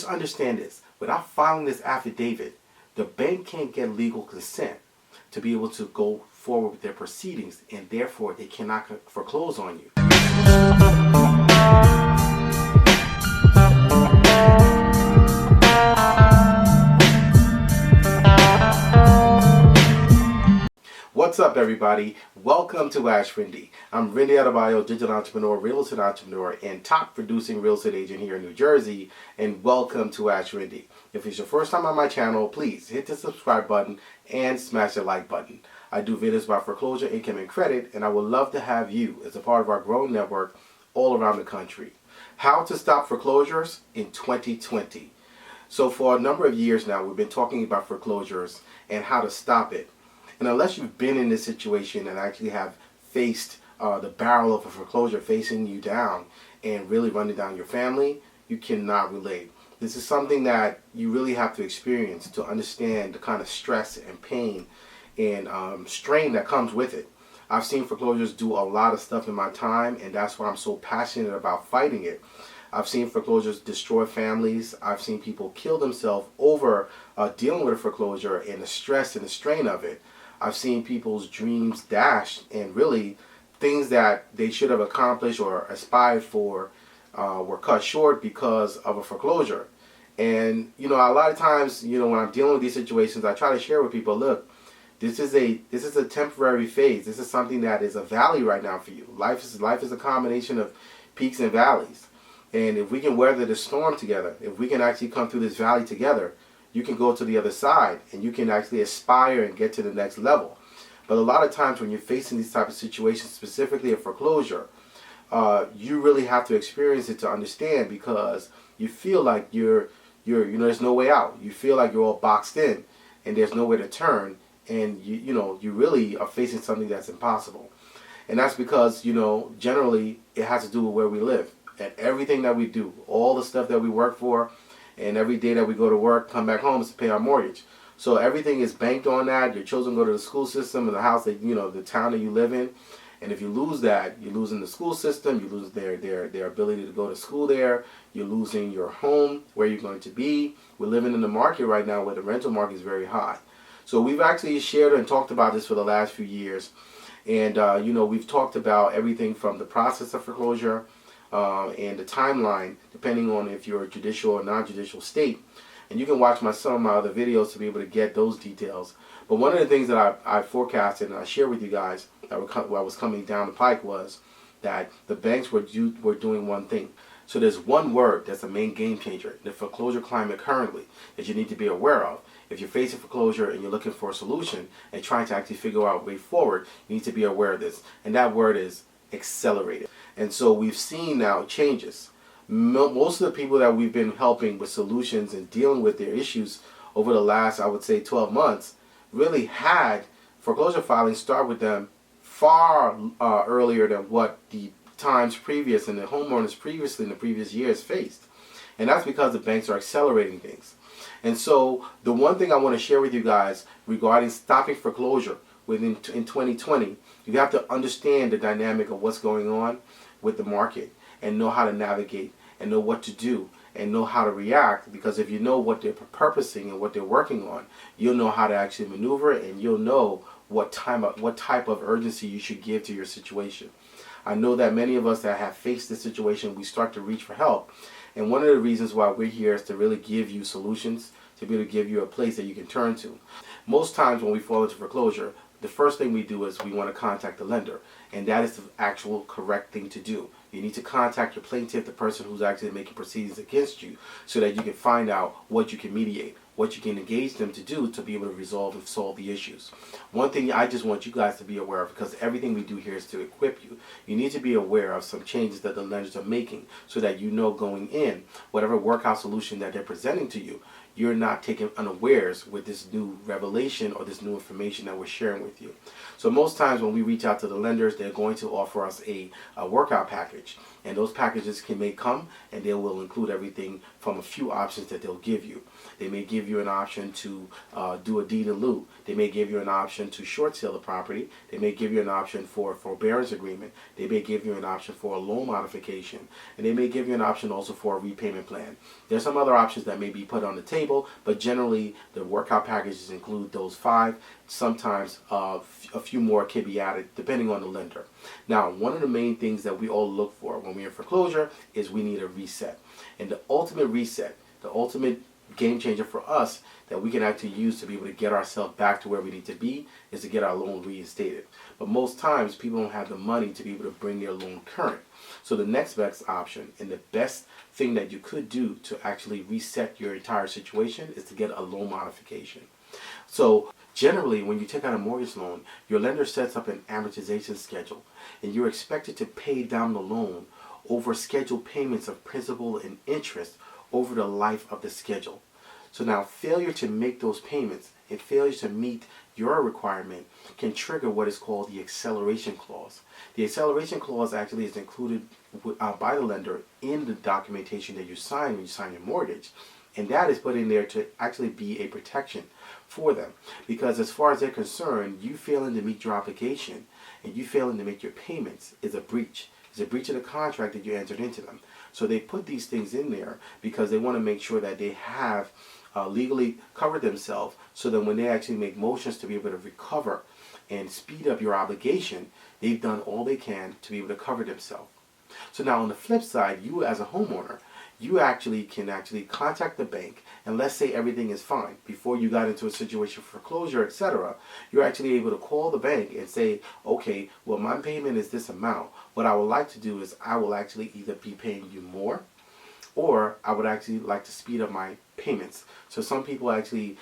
just understand this. Without filing this affidavit, the bank can't get legal consent to be able to go forward with their proceedings, and therefore they cannot foreclose on you. What's up, everybody? Welcome to AskRinde. I'm Rinde Adebayo, digital entrepreneur, real estate entrepreneur, and top producing real estate agent here in New Jersey. And welcome to AskRinde. If it's your first time on my channel, please hit the subscribe button and smash the like button. I do videos about foreclosure, income, and credit, and I would love to have you as a part of our growing network all around the country. How to stop foreclosures in 2020. So for a number of years now, we've been talking about foreclosures and how to stop it. And unless you've been in this situation and actually have faced the barrel of a foreclosure facing you down and really running down your family, you cannot relate. This is something that you really have to experience to understand the kind of stress and pain and strain that comes with it. I've seen foreclosures do a lot of stuff in my time, and that's why I'm so passionate about fighting it. I've seen foreclosures destroy families. I've seen people kill themselves over dealing with a foreclosure and the stress and the strain of it. I've seen people's dreams dashed, and really things that they should have accomplished or aspired for were cut short because of a foreclosure. And a lot of times, when I'm dealing with these situations, I try to share with people, look, this is a temporary phase. This is something that is a valley right now for you. Life is a combination of peaks and valleys. And if we can weather the storm together, if we can actually come through this valley together, you can go to the other side and you can actually aspire and get to the next level. But a lot of times when you're facing these type of situations, specifically a foreclosure, you really have to experience it to understand, because you feel like you're there's no way out. You feel like you're all boxed in and there's nowhere to turn, and you really are facing something that's impossible. And that's because generally it has to do with where we live, and everything that we do, all the stuff that we work for, and every day that we go to work, come back home, is to pay our mortgage. So everything is banked on that. Your children go to the school system and the house that the town that you live in. And if you lose that, you're losing the school system. You lose their ability to go to school there. You're losing your home, where you're going to be. We're living in the market right now where the rental market is very high. So we've actually shared and talked about this for the last few years. And we've talked about everything from the process of foreclosure and the timeline, depending on if you're a judicial or non-judicial state. And you can watch some of my other videos to be able to get those details. But one of the things that I forecasted and I shared with you guys that was coming down the pike was that the banks were doing one thing. So there's one word that's a main game changer in the foreclosure climate currently that you need to be aware of. If you're facing foreclosure and you're looking for a solution and trying to actually figure out a way forward, you need to be aware of this. And that word is accelerated. And so we've seen now changes. Most of the people that we've been helping with solutions and dealing with their issues over the last, I would say, 12 months, really had foreclosure filings start with them far earlier than what the times previous and the homeowners previously in the previous years faced. And that's because the banks are accelerating things. And so the one thing I want to share with you guys regarding stopping foreclosure in 2020, you have to understand the dynamic of what's going on with the market and know how to navigate and know what to do and know how to react, because if you know what they're purposing and what they're working on, you'll know how to actually maneuver, and you'll know what type of urgency you should give to your situation. I know that many of us that have faced this situation, we start to reach for help. And one of the reasons why we're here is to really give you solutions, to be able to give you a place that you can turn to. Most times when we fall into foreclosure, the first thing we do is we want to contact the lender, and that is the actual correct thing to do. You need to contact your plaintiff, the person who's actually making proceedings against you, so that you can find out what you can mediate, what you can engage them to do to be able to resolve and solve the issues. One thing I just want you guys to be aware of, because everything we do here is to equip you, you need to be aware of some changes that the lenders are making, so that you know going in, whatever workout solution that they're presenting to you, you're not taken unawares with this new revelation or this new information that we're sharing with you. So most times when we reach out to the lenders, they're going to offer us a workout package. And those packages may come and they will include everything from a few options that they'll give you. They may give you an option to do a deed in lieu. They may give you an option to short sale the property. They may give you an option for a forbearance agreement. They may give you an option for a loan modification. And they may give you an option also for a repayment plan. There's some other options that may be put on the table, but generally the workout packages include those 5. Sometimes a few more can be added depending on the lender. Now, one of the main things that we all look for when we're in foreclosure is we need a reset. And the ultimate reset, the ultimate game changer for us that we can actually use to be able to get ourselves back to where we need to be is to get our loan reinstated. But most times people don't have the money to be able to bring their loan current. So the next best option and the best thing that you could do to actually reset your entire situation is to get a loan modification. So generally, when you take out a mortgage loan, your lender sets up an amortization schedule, and you're expected to pay down the loan over scheduled payments of principal and interest over the life of the schedule. So now, failure to make those payments and failure to meet your requirement can trigger what is called the acceleration clause. The acceleration clause actually is included by the lender in the documentation that you sign when you sign your mortgage. And that is put in there to actually be a protection for them. Because as far as they're concerned, you failing to meet your obligation and you failing to make your payments is a breach. It's a breach of the contract that you entered into them. So they put these things in there because they want to make sure that they have legally covered themselves, so that when they actually make motions to be able to recover and speed up your obligation, they've done all they can to be able to cover themselves. So now on the flip side, you as a homeowner, you can contact the bank, and let's say everything is fine. Before you got into a situation for foreclosure, etc., you're actually able to call the bank and say, okay, well, my payment is this amount. What I would like to do is I will actually either be paying you more, or I would actually like to speed up my payments. So some people actually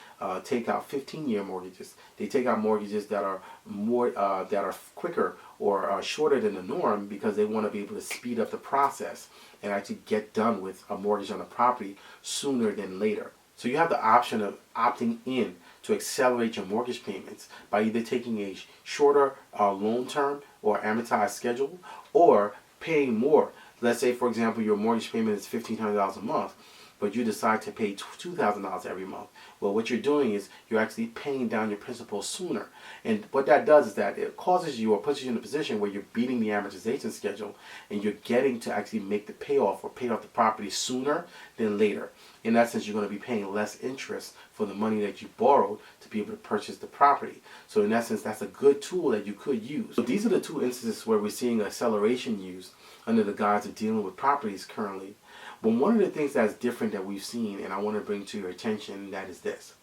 take out 15-year mortgages. They take out mortgages that are more that are quicker or shorter than the norm because they want to be able to speed up the process and actually get done with a mortgage on a property sooner than later. So you have the option of opting in to accelerate your mortgage payments by either taking a shorter loan term or amortized schedule, or paying more. Let's say, for example, your mortgage payment is $1,500 a month, but you decide to pay $2,000 every month. Well, what you're doing is you're actually paying down your principal sooner. And what that does is that it causes you or puts you in a position where you're beating the amortization schedule and you're getting to actually make the payoff or pay off the property sooner than later. In that sense, you're going to be paying less interest for the money that you borrowed to be able to purchase the property. So in essence, that's a good tool that you could use. So these are the two instances where we're seeing acceleration used under the guise of dealing with properties currently. But one of the things that's different that we've seen, and I want to bring to your attention, that is this.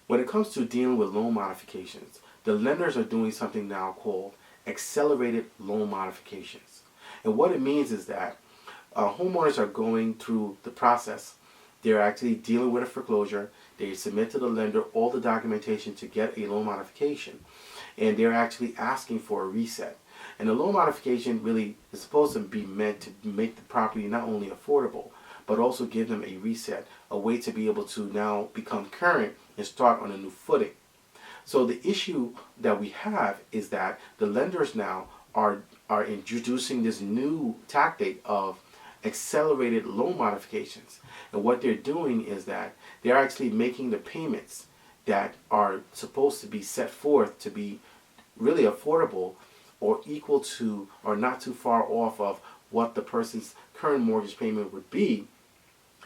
When it comes to dealing with loan modifications, the lenders are doing something now called accelerated loan modifications. And what it means is that homeowners are going through the process. They're actually dealing with a foreclosure. They submit to the lender all the documentation to get a loan modification. And they're actually asking for a reset. And the loan modification really is supposed to be meant to make the property not only affordable, but also give them a reset, a way to be able to now become current and start on a new footing. So the issue that we have is that the lenders now are introducing this new tactic of accelerated loan modifications. And what they're doing is that they're actually making the payments that are supposed to be set forth to be really affordable or equal to or not too far off of what the person's current mortgage payment would be.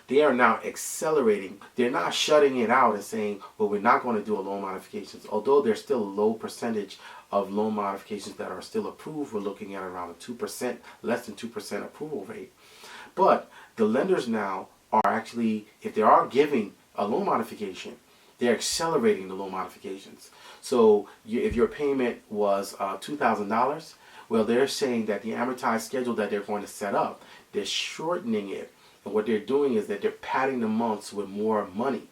They are now accelerating. They're not shutting it out and saying, well, we're not going to do a loan modifications. Although there's still a low percentage of loan modifications that are still approved. We're looking at around a 2%, less than 2% approval rate. But the lenders now are actually, if they are giving a loan modification, they're accelerating the loan modifications. So if your payment was $2,000, well, they're saying that the amortized schedule that they're going to set up, they're shortening it. And what they're doing is that they're padding the months with more money.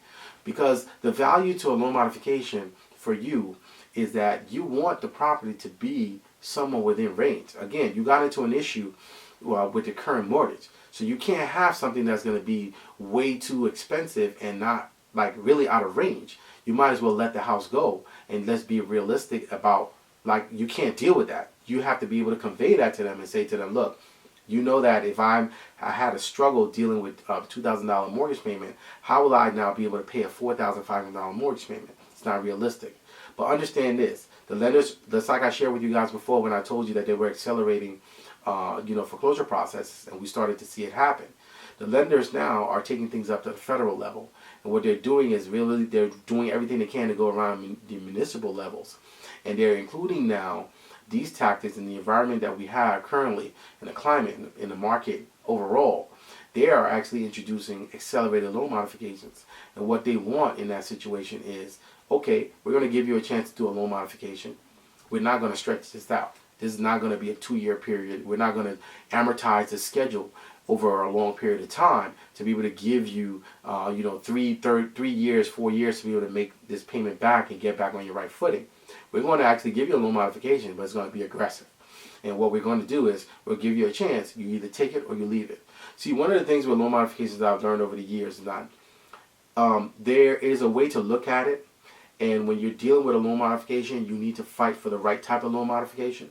Because the value to a loan modification for you is that you want the property to be somewhere within range. Again, you got into an issue with the current mortgage. So you can't have something that's going to be way too expensive and not like really out of range. You might as well let the house go, and let's be realistic about, like, you can't deal with that. You have to be able to convey that to them and say to them, look, You know that if I had a struggle dealing with a $2,000 mortgage payment, how will I now be able to pay a $4,500 mortgage payment? It's not realistic. But understand this: the lenders, just like I shared with you guys before when I told you that they were accelerating, foreclosure processes, and we started to see it happen. The lenders now are taking things up to the federal level, and what they're doing is really they're doing everything they can to go around the municipal levels, and they're including now these tactics in the environment that we have currently, in the climate, in the market overall. They are actually introducing accelerated loan modifications, and what they want in that situation is, okay, we're going to give you a chance to do a loan modification. We're not going to stretch this out. This is not going to be a 2-year period. We're not going to amortize the schedule over a long period of time to be able to give you, 3 years, 4 years to be able to make this payment back and get back on your right footing. We're going to actually give you a loan modification, but it's going to be aggressive. And what we're going to do is we'll give you a chance. You either take it or you leave it. See, one of the things with loan modifications that I've learned over the years is that there is a way to look at it. And when you're dealing with a loan modification, you need to fight for the right type of loan modification.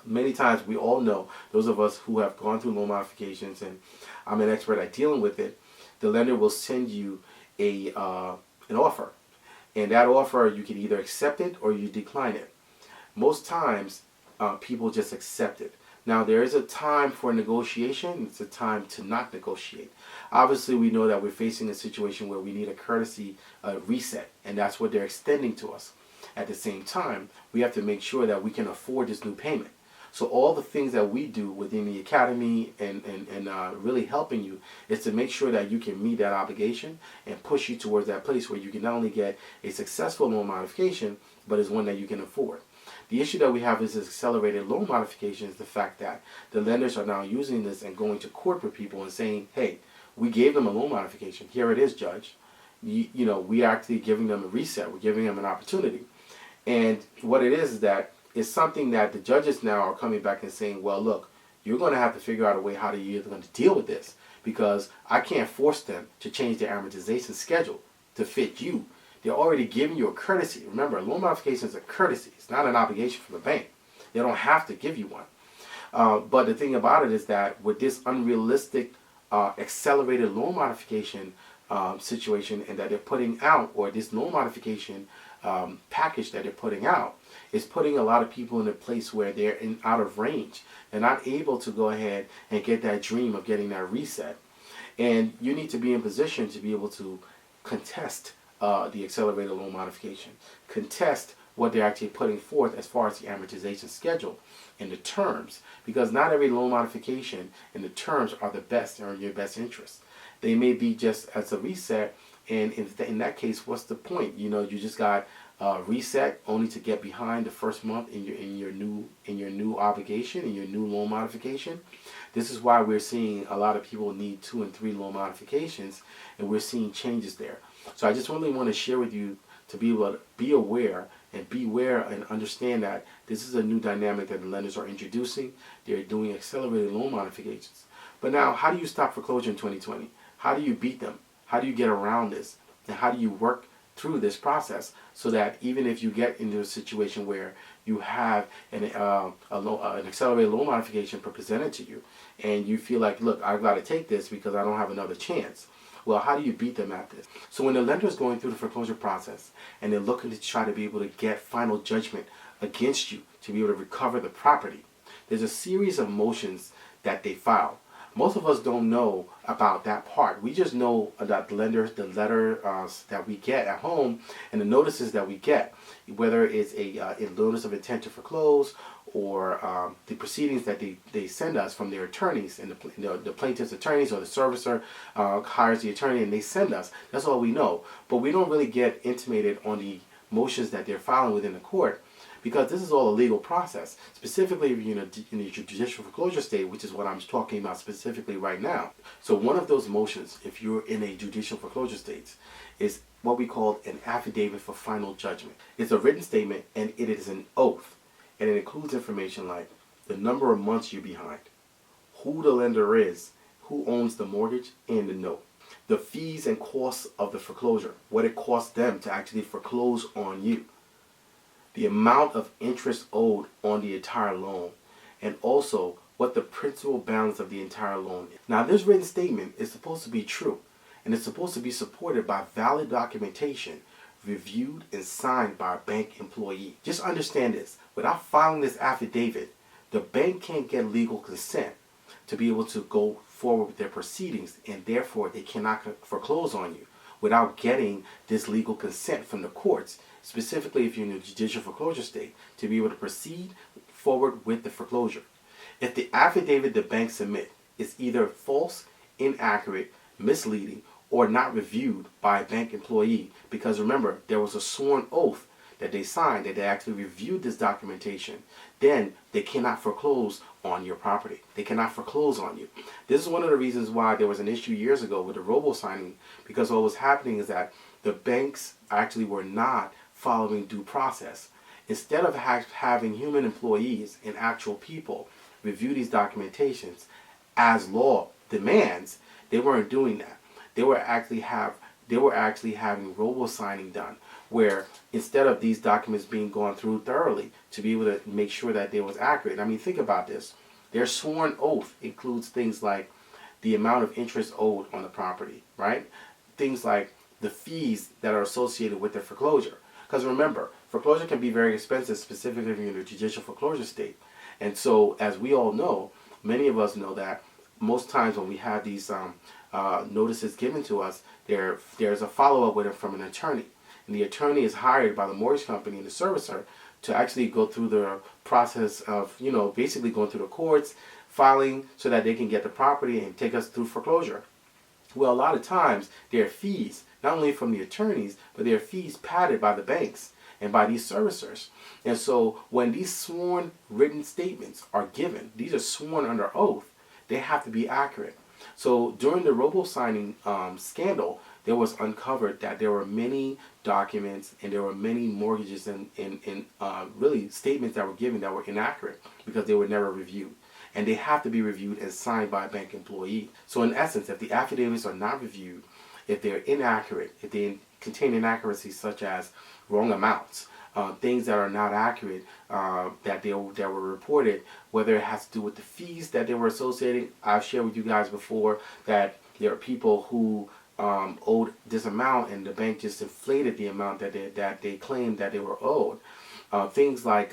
Many times we all know, those of us who have gone through loan modifications, and I'm an expert at dealing with it, the lender will send you an offer. And that offer, you can either accept it or you decline it. Most times, people just accept it. Now, there is a time for negotiation. It's a time to not negotiate. Obviously, we know that we're facing a situation where we need a courtesy reset, and that's what they're extending to us. At the same time, we have to make sure that we can afford this new payment. So all the things that we do within the academy and really helping you is to make sure that you can meet that obligation and push you towards that place where you can not only get a successful loan modification, but is one that you can afford. The issue that we have is this accelerated loan modification is the fact that the lenders are now using this and going to court with people and saying, hey, we gave them a loan modification. Here it is, judge. We are actually giving them a reset. We're giving them an opportunity. And what it is that it's something that the judges now are coming back and saying, well, look, you're going to have to figure out a way how you're going to deal with this, because I can't force them to change their amortization schedule to fit you. They're already giving you a courtesy. Remember, a loan modification is a courtesy. It's not an obligation from the bank. They don't have to give you one. But the thing about it is that with this unrealistic accelerated loan modification situation and that they're putting out, or this loan modification package that they're putting out, is putting a lot of people in a place where they're out of range. They're not able to go ahead and get that dream of getting that reset. And you need to be in position to be able to contest the accelerated loan modification, contest what they're actually putting forth as far as the amortization schedule and the terms, because not every loan modification and the terms are the best or in your best interest. They may be just as a reset, and in that case, what's the point? You just got reset only to get behind the first month in your new obligation, in your new loan modification. This is why we're seeing a lot of people need 2 and 3 loan modifications, and we're seeing changes there. So I just really want to share with you to be able to be aware and beware and understand that this is a new dynamic that the lenders are introducing. They're doing accelerated loan modifications. But now, how do you stop foreclosure in 2020? How do you beat them? How do you get around this? And how do you work through this process so that even if you get into a situation where you have an accelerated loan modification presented to you and you feel like, look, I've got to take this because I don't have another chance. Well, how do you beat them at this? So when the lender is going through the foreclosure process and they're looking to try to be able to get final judgment against you to be able to recover the property, there's a series of motions that they file. Most of us don't know about that part. We just know that the letter that we get at home and the notices that we get, whether it's a notice of intent to foreclose or the proceedings that they send us from their attorneys, and the plaintiff's attorneys or the servicer hires the attorney and they send us. That's all we know. But we don't really get intimated on the motions that they're filing within the court, because this is all a legal process, specifically if you're in the judicial foreclosure state, which is what I'm talking about specifically right now. So one of those motions, if you're in a judicial foreclosure state, is what we call an affidavit for final judgment. It's a written statement and it is an oath, and it includes information like the number of months you're behind, who the lender is, who owns the mortgage and the note, the fees and costs of the foreclosure, what it costs them to actually foreclose on you, the amount of interest owed on the entire loan, and also what the principal balance of the entire loan is. Now, this written statement is supposed to be true, and it's supposed to be supported by valid documentation reviewed and signed by a bank employee. Just understand this. Without filing this affidavit, the bank can't get legal consent to be able to go forward with their proceedings, and therefore they cannot foreclose on you without getting this legal consent from the courts, specifically if you're in a judicial foreclosure state, to be able to proceed forward with the foreclosure. If the affidavit the bank submit is either false, inaccurate, misleading, or not reviewed by a bank employee, because remember, there was a sworn oath that they signed that they actually reviewed this documentation, then they cannot foreclose on your property. They cannot foreclose on you. This is one of the reasons why there was an issue years ago with the robo-signing, because what was happening is that the banks actually were not following due process. Instead of having human employees and actual people review these documentations as law demands, they weren't doing that. They were actually having robo-signing done, where instead of these documents being gone through thoroughly to be able to make sure that they was accurate. I mean, think about this. Their sworn oath includes things like the amount of interest owed on the property, right? Things like the fees that are associated with the foreclosure. Because remember, foreclosure can be very expensive, specifically if you're in a judicial foreclosure state. And so, as we all know, many of us know that most times when we have these notices given to us, there's a follow-up with it from an attorney. And the attorney is hired by the mortgage company and the servicer to actually go through the process of, basically going through the courts, filing so that they can get the property and take us through foreclosure. Well, a lot of times there are fees, not only from the attorneys, but there are fees padded by the banks and by these servicers. And so when these sworn written statements are given, these are sworn under oath, they have to be accurate. So during the robo-signing scandal, there was uncovered that there were many documents and there were many mortgages and really statements that were given that were inaccurate because they were never reviewed. And they have to be reviewed and signed by a bank employee. So in essence, if the affidavits are not reviewed, if they're inaccurate, if they contain inaccuracies such as wrong amounts, things that are not accurate that were reported, whether it has to do with the fees that they were associating. I've shared with you guys before that there are people who owed this amount and the bank just inflated the amount that they claimed that they were owed. Things like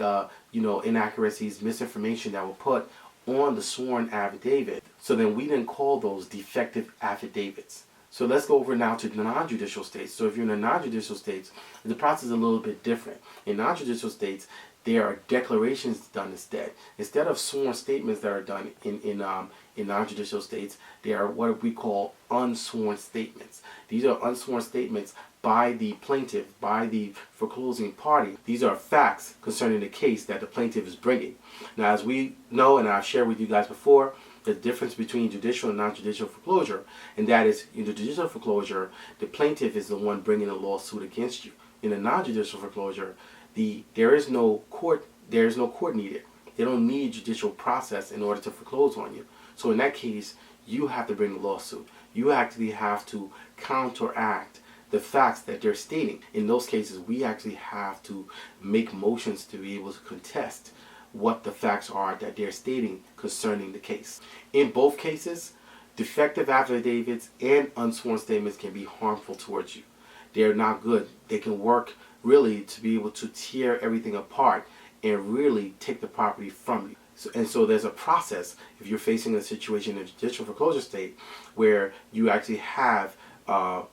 inaccuracies, misinformation that were put on the sworn affidavit. So then we didn't call those defective affidavits. So let's go over now to the non-judicial states. So if you're in the non-judicial states, the process is a little bit different. In non-judicial states, there are declarations done instead. Instead of sworn statements that are done in non-judicial states, they are what we call unsworn statements. These are unsworn statements by the plaintiff, by the foreclosing party. These are facts concerning the case that the plaintiff is bringing. Now, as we know, and I've shared with you guys before, the difference between judicial and non-judicial foreclosure, and that is in the judicial foreclosure, the plaintiff is the one bringing a lawsuit against you. In a non-judicial foreclosure, there is no court needed. They don't need judicial process in order to foreclose on you. So in that case, you have to bring a lawsuit. You actually have to counteract the facts that they're stating. In those cases, we actually have to make motions to be able to contest what the facts are that they're stating concerning the case. In both cases, defective affidavits and unsworn statements can be harmful towards you. They're not good. They can work really to be able to tear everything apart and really take the property from you. So there's a process if you're facing a situation in a judicial foreclosure state where you actually have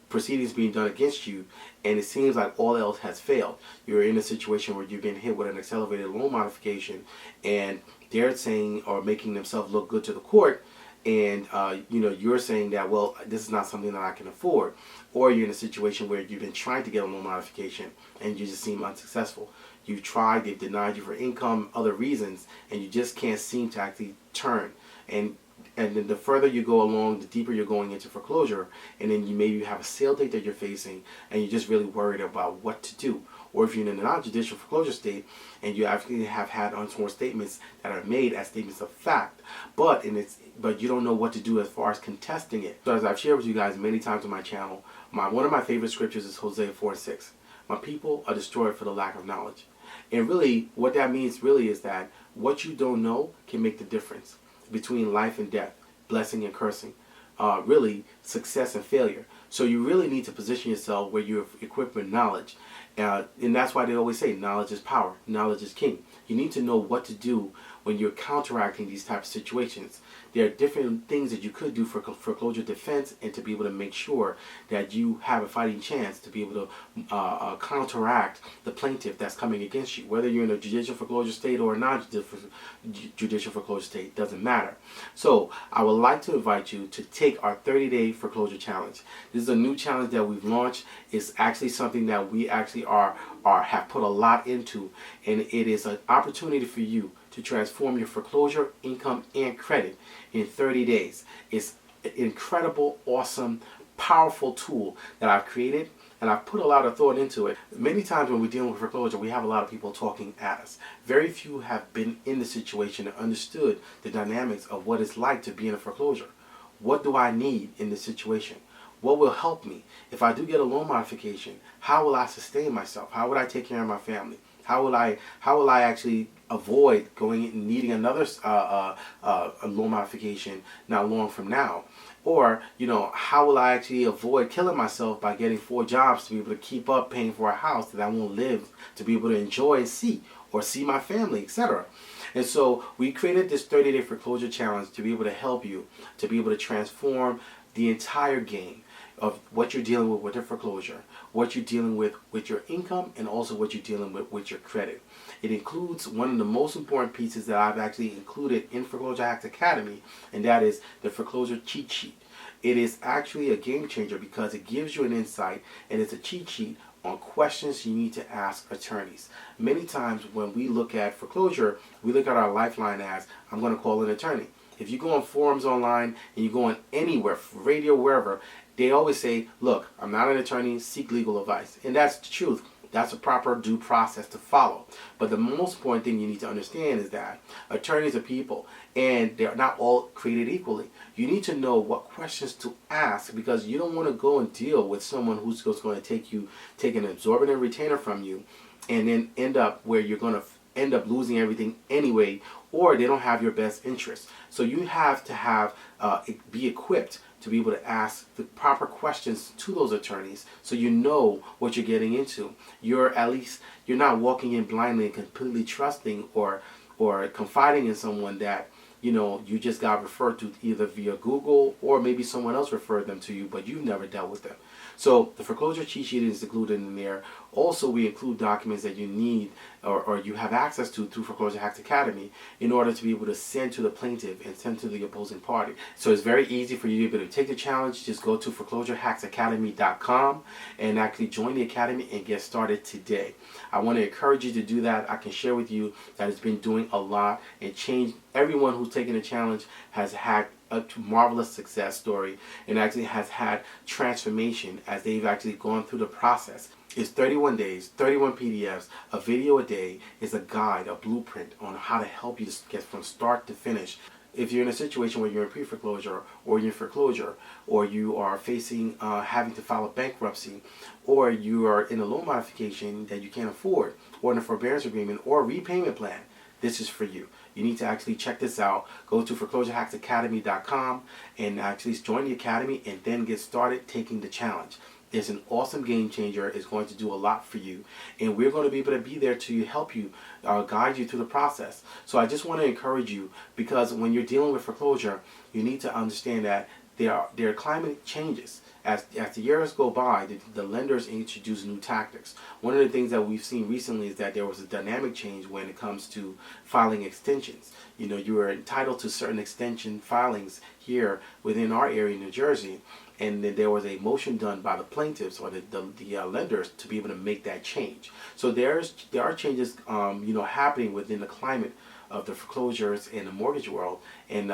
proceedings being done against you and it seems like all else has failed. You're in a situation where you've been hit with an accelerated loan modification and they're saying or making themselves look good to the court, and you're saying that, well, this is not something that I can afford. Or you're in a situation where you've been trying to get a loan modification and you just seem unsuccessful. You've tried, they've denied you for income, other reasons, and you just can't seem to actually turn. And then the further you go along, the deeper you're going into foreclosure, and then you maybe have a sale date that you're facing, and you're just really worried about what to do. Or if you're in a non-judicial foreclosure state, and you actually have had unsworn statements that are made as statements of fact, but you don't know what to do as far as contesting it. So as I've shared with you guys many times on my channel, one of my favorite scriptures is Hosea 4:6. My people are destroyed for the lack of knowledge. And really, what that means really is that what you don't know can make the difference. between life and death, blessing and cursing, really success and failure. So you really need to position yourself where you're equipped with knowledge. And that's why they always say knowledge is power, knowledge is king. You need to know what to do when you're counteracting these types of situations. There are different things that you could do for foreclosure defense and to be able to make sure that you have a fighting chance to be able to counteract the plaintiff that's coming against you. Whether you're in a judicial foreclosure state or a non-judicial foreclosure state, doesn't matter. So I would like to invite you to take our 30-day foreclosure challenge. This is a new challenge that we've launched. It's actually something that we actually have put a lot into, and it is an opportunity for you to transform your foreclosure, income, and credit in 30 days. It's an incredible, awesome, powerful tool that I've created, and I've put a lot of thought into it. Many times when we're dealing with foreclosure, we have a lot of people talking at us. Very few have been in the situation and understood the dynamics of what it's like to be in a foreclosure. What do I need in this situation? What will help me? If I do get a loan modification, how will I sustain myself? How would I take care of my family? How will I actually avoid going and needing another a loan modification not long from now? Or, how will I actually avoid killing myself by getting 4 jobs to be able to keep up paying for a house that I won't live to be able to enjoy and see, or see my family, etc. And so we created this 30-day foreclosure challenge to be able to help you to be able to transform the entire game of what you're dealing with your foreclosure, what you're dealing with your income, and also what you're dealing with your credit. It includes one of the most important pieces that I've actually included in Foreclosure Hacks Academy, and that is the foreclosure cheat sheet. It is actually a game changer because it gives you an insight, and it's a cheat sheet on questions you need to ask attorneys. Many times when we look at foreclosure, we look at our lifeline as, I'm going to call an attorney. If you go on forums online and you go on anywhere, radio, wherever, they always say, look, I'm not an attorney, seek legal advice. And that's the truth. That's a proper due process to follow. But the most important thing you need to understand is that attorneys are people, and they're not all created equally. You need to know what questions to ask, because you don't want to go and deal with someone who's just going to take an absorbent retainer from you, and then end up where you're going to end up losing everything anyway, or they don't have your best interest. So you have to be equipped to be able to ask the proper questions to those attorneys, so you know what you're getting into. You're not walking in blindly and completely trusting or confiding in someone that you just got referred to either via Google, or maybe someone else referred them to you, but you've never dealt with them. So the foreclosure cheat sheet is included in there. Also, we include documents that you need or you have access to through Foreclosure Hacks Academy in order to be able to send to the plaintiff and send to the opposing party. So it's very easy for you to be able to take the challenge. Just go to foreclosurehacksacademy.com and actually join the academy and get started today. I want to encourage you to do that. I can share with you that it's been doing a lot and changed. Everyone who's taken the challenge has had a marvelous success story and actually has had transformation as they've actually gone through the process. It's 31 days, 31 PDFs, a video a day. Is a guide, a blueprint on how to help you get from start to finish. If you're in a situation where you're in pre-foreclosure, or you're in foreclosure, or you are facing having to file a bankruptcy, or you are in a loan modification that you can't afford, or in a forbearance agreement, or a repayment plan, this is for you. You need to actually check this out. Go to foreclosurehacksacademy.com and actually join the academy and then get started taking the challenge. It's an awesome game changer. It's going to do a lot for you, and we're going to be able to be there to help you, guide you through the process. So I just want to encourage you, because when you're dealing with foreclosure, you need to understand that there are climate changes. As the years go by, the lenders introduce new tactics. One of the things that we've seen recently is that there was a dynamic change when it comes to filing extensions. You are entitled to certain extension filings here within our area in New Jersey, and then there was a motion done by the plaintiffs or the lenders to be able to make that change. So there are changes happening within the climate of the foreclosures in the mortgage world, and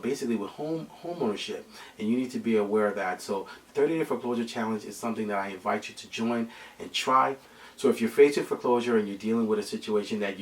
basically with home ownership, and you need to be aware of that. So the 30-day foreclosure challenge is something that I invite you to join and try. So if you're faced with foreclosure and you're dealing with a situation that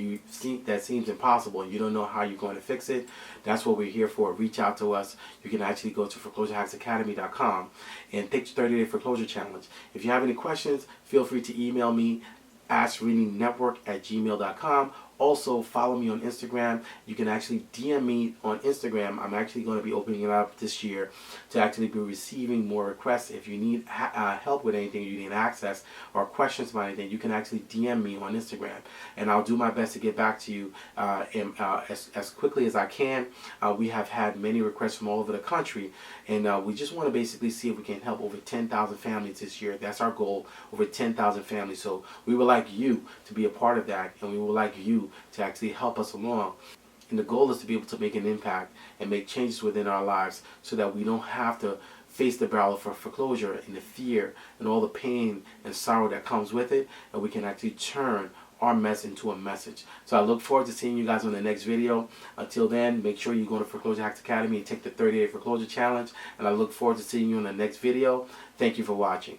seems impossible and you don't know how you're going to fix it, that's what we're here for. Reach out to us. You can actually go to foreclosurehacksacademy.com and take the 30-day foreclosure challenge. If you have any questions, feel free to email me, AskRinde@gmail.com, Also, follow me on Instagram. You can actually DM me on Instagram. I'm actually going to be opening it up this year to actually be receiving more requests. If you need help with anything, you need access or questions about anything, you can actually DM me on Instagram, and I'll do my best to get back to you as quickly as I can. We have had many requests from all over the country, and we just want to basically see if we can help over 10,000 families this year. That's our goal, over 10,000 families. So we would like you to be a part of that, and we would like you to actually help us along. And the goal is to be able to make an impact and make changes within our lives so that we don't have to face the barrel for foreclosure and the fear and all the pain and sorrow that comes with it, and we can actually turn our mess into a message. So I look forward to seeing you guys on the next video. Until then, make sure you go to Foreclosure Hacks Academy and take the 30-day foreclosure challenge, and I look forward to seeing you on the next video. Thank you for watching.